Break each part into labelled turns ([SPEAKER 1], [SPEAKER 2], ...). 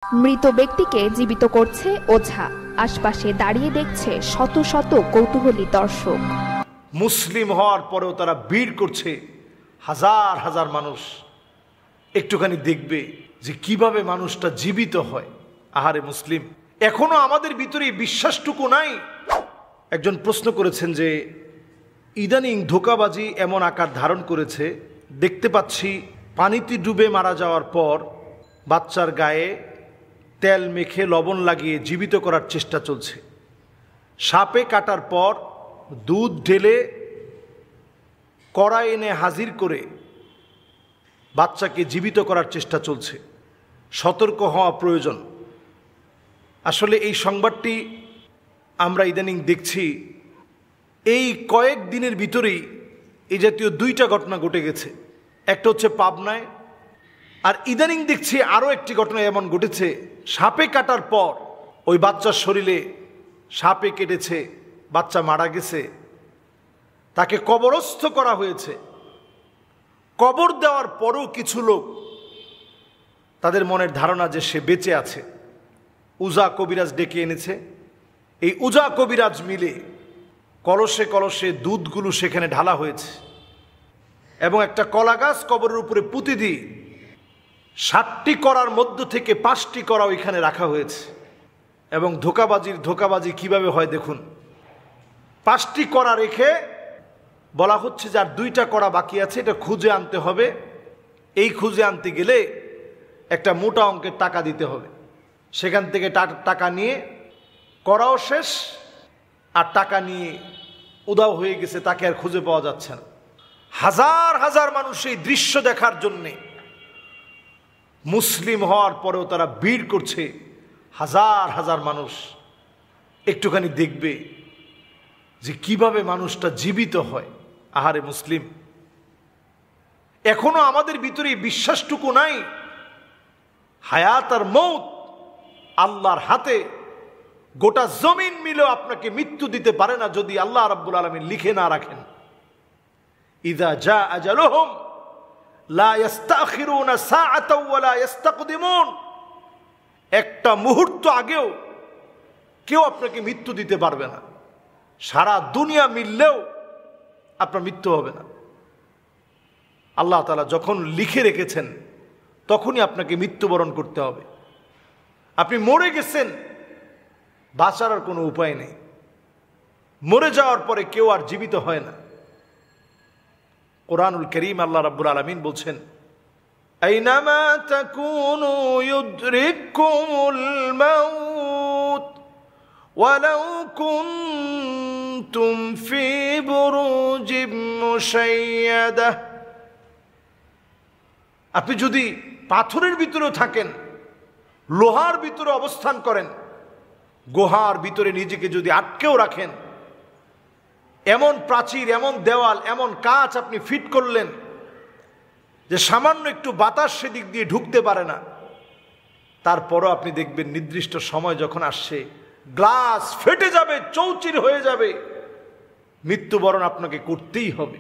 [SPEAKER 1] মৃত ব্যক্তিকে জীবিত করছে ওঝা, আশপাশে দাঁড়িয়ে দেখছে শত শত কৌতূহলী দর্শক।
[SPEAKER 2] মুসলিম হওয়ার পরেও তারা ভিড় করছে, হাজার হাজার মানুষ একটুখানি দেখবে যে কিভাবে মানুষটা জীবিত হয়। আহারে মুসলিম, এখনো আমাদের ভিতরে বিশ্বাসটুকু নাই। একজন প্রশ্ন করেছেন যে ইদানিং ধোঁকাবাজি এমন আকার ধারণ করেছে, দেখতে পাচ্ছি পানিতে ডুবে মারা যাওয়ার পর বাচ্চার গায়ে তেল মেখে লবণ লাগিয়ে জীবিত করার চেষ্টা চলছে। সাপে কাটার পর দুধ ঢেলে কড়াই এনে হাজির করে বাচ্চাকে জীবিত করার চেষ্টা চলছে। সতর্ক হওয়া প্রয়োজন। আসলে এই সংবাদটি আমরা ইদানিং দেখছি, এই কয়েক দিনের ভিতরেই এই জাতীয় দুইটা ঘটনা ঘটে গেছে। একটা হচ্ছে পাবনায়, আর ইদানিং দেখছি আরও একটি ঘটনা এমন ঘটেছে, সাপে কাটার পর ওই বাচ্চার শরীরে সাপে কেটেছে, বাচ্চা মারা গেছে, তাকে কবরস্থ করা হয়েছে। কবর দেওয়ার পরও কিছু লোক তাদের মনের ধারণা যে সে বেঁচে আছে। উজা কবিরাজ ডেকে এনেছে। এই উজা কবিরাজ মিলে কলসে কলসে দুধগুলো সেখানে ঢালা হয়েছে এবং একটা কলা গাছ কবরের উপরে পুঁতি দিয়ে 7টি করার মধ্য থেকে 5টি করা ওইখানে রাখা হয়েছে। এবং ধোঁকাবাজি কিভাবে হয় দেখুন। 5টি করা রেখে বলা হচ্ছে যে আর 2টা করা বাকি আছে, এটা খুঁজে আনতে হবে। এই খুঁজে আনতে গেলে একটা মোটা অঙ্কের টাকা দিতে হবে। সেখান থেকে টাকা নিয়ে করাও শেষ, আর টাকা নিয়ে উধাও হয়ে গেছে, তাকে আর খুঁজে পাওয়া যাচ্ছে না। হাজার হাজার মানুষ এই দৃশ্য দেখার জন্যে মুসলিম হওয়ার পরেও তারা ভিড় করছে, হাজার হাজার মানুষ একটুখানি দেখবে যে কিভাবে মানুষটা জীবিত হয়। আহারে মুসলিম, এখনো আমাদের ভিতরে বিশ্বাসটুকু নাই। হায়াত আর মৌত আল্লাহর হাতে। গোটা জমিন মিলেও আপনাকে মৃত্যু দিতে পারে না যদি আল্লাহ রাব্বুল আলামিন লিখে না রাখেন। ইযা জা আজালুহুম লা ইস্তাখিরুনা সাআতাও ওয়া লা ইস্তাকদিমুন। একটা মুহূর্ত আগেও কেউ আপনাকে মৃত্যু দিতে পারবে না। সারা দুনিয়া মিললেও আপনার মৃত্যু হবে না। আল্লাহ তাআলা যখন লিখে রেখেছেন তখনই আপনাকে মৃত্যুবরণ করতে হবে। আপনি মরে গেছেন, বাঁচার আর কোনো উপায় নেই। মরে যাওয়ার পরে কেউ আর জীবিত হয় না। কোরআনুল কারীম আল্লাহ রাব্বুল আলামিন বলছেন, আইনামা তাকুনু ইউদরিকুমুল মাউত ওয়ালাউ কুনতুম ফি বুরুজিম মুশাইয়াদাহ। আপনি যদি পাথরের ভিতরেও থাকেন, লোহার ভিতরে অবস্থান করেন, গুহার ভিতরে নিজেকে যদি আটকেও রাখেন, এমন প্রাচীর, এমন দেওয়াল, এমন কাঁচ আপনি ফিট করলেন যে সামান্য একটু বাতাস সেদিক দিয়ে ঢুকতে পারে না, তারপরও আপনি দেখবেন নির্দিষ্ট সময় যখন আসছে গ্লাস ফেটে যাবে, চৌচির হয়ে যাবে, মৃত্যুবরণ আপনাকে করতেই হবে।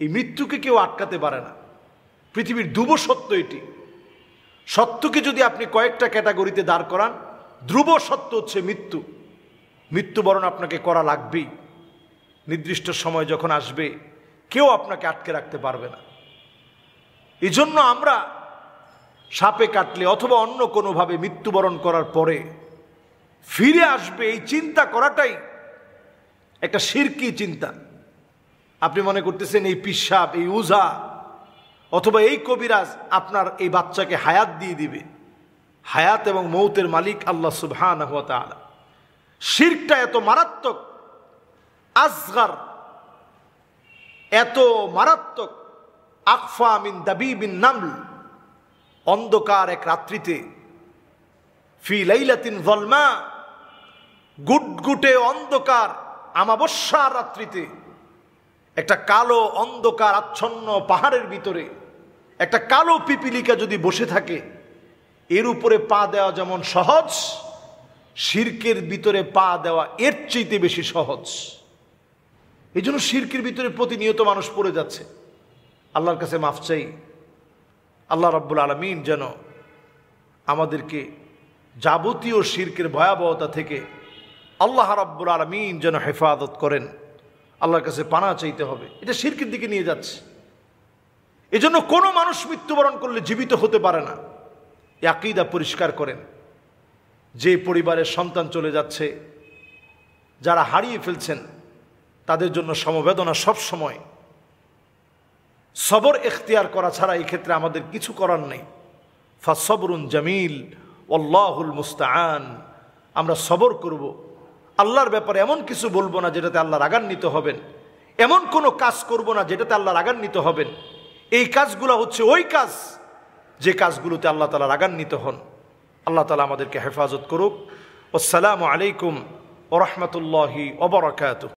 [SPEAKER 2] এই মৃত্যুকে কেউ আটকাতে পারে না। পৃথিবীর ধ্রুব সত্য এটি। সত্যকে যদি আপনি কয়েকটা ক্যাটাগরিতে দাঁড় করান, ধ্রুব সত্য হচ্ছে মৃত্যু। মৃত্যুবরণ আপনাকে করা লাগবেই। নির্দিষ্ট সময় যখন আসবে কেউ আপনাকে আটকে রাখতে পারবে না। এই জন্য আমরা সাপে কাটলে অথবা অন্য কোনোভাবে মৃত্যুবরণ করার পরে ফিরে আসবে, এই চিন্তা করাটাই একটা শিরকি চিন্তা। আপনি মনে করতেছেন এই পিশাব, এই উজা অথবা এই কবিরাজ আপনার এই বাচ্চাকে হায়াত দিয়ে দিবে। হায়াত এবং মৌতের মালিক আল্লাহ সুবহানাহু ওয়া তাআলা। শিরকটা এত মারাত্মক, আসগার এত মারাত্মক, আকফা মিন দাবিবিন নামল। অন্ধকার এক রাত্রিতে, ফি লাইলাতিন যলমা, গুটগুটে অন্ধকার আমাবস্যার রাত্রিতে, একটা কালো অন্ধকার আচ্ছন্ন পাহাড়ের ভিতরে একটা কালো পিপিলিকা যদি বসে থাকে, এর উপরে পা দেওয়া যেমন সহজ, শিরকের ভিতরে পা দেওয়া এর চাইতে বেশি সহজ। এই জন্য শিরকের ভিতরে প্রতিনিয়ত মানুষ পড়ে যাচ্ছে। আল্লাহর কাছে মাফ চাই, আল্লাহ রাব্বুল আলামিন যেন আমাদেরকে যাবতীয় শিরকের ভয়াবহতা থেকে আল্লাহ রাব্বুল আলামিন যেন হেফাজত করেন, আল্লাহর কাছে পানাহ চাইতে হবে। এটা শিরকের দিকে নিয়ে যাচ্ছে। এজন্য কোনো মানুষ মৃত্যুবরণ করলে জীবিত হতে পারে না। এই আকীদা পরিষ্কার করেন। যে পরিবারের সন্তান চলে যাচ্ছে, যারা হারিয়ে ফেলছেন, তাদের জন্য সমবেদনা সব সময়। সবর এখতিয়ার করা ছাড়া এই ক্ষেত্রে আমাদের কিছু করার নেই। ফাসবরুন জামিল ওয়াল্লাহুল মুস্তাআন। আমরা সবর করব, আল্লাহর ব্যাপারে এমন কিছু বলবো না যেটাতে আল্লাহ রাগান্বিত হবেন, এমন কোনো কাজ করব না যেটাতে আল্লাহ রাগান্বিত হবেন। এই কাজগুলো হচ্ছে ওই কাজ যে কাজগুলোতে আল্লাহ তাআলা রাগান্বিত হন। আল্লাহ তাআলা আমাদেরকে হেফাজত করুক। আসসালামু আলাইকুম ওয়া রাহমাতুল্লাহি ওয়া বারাকাতুহু।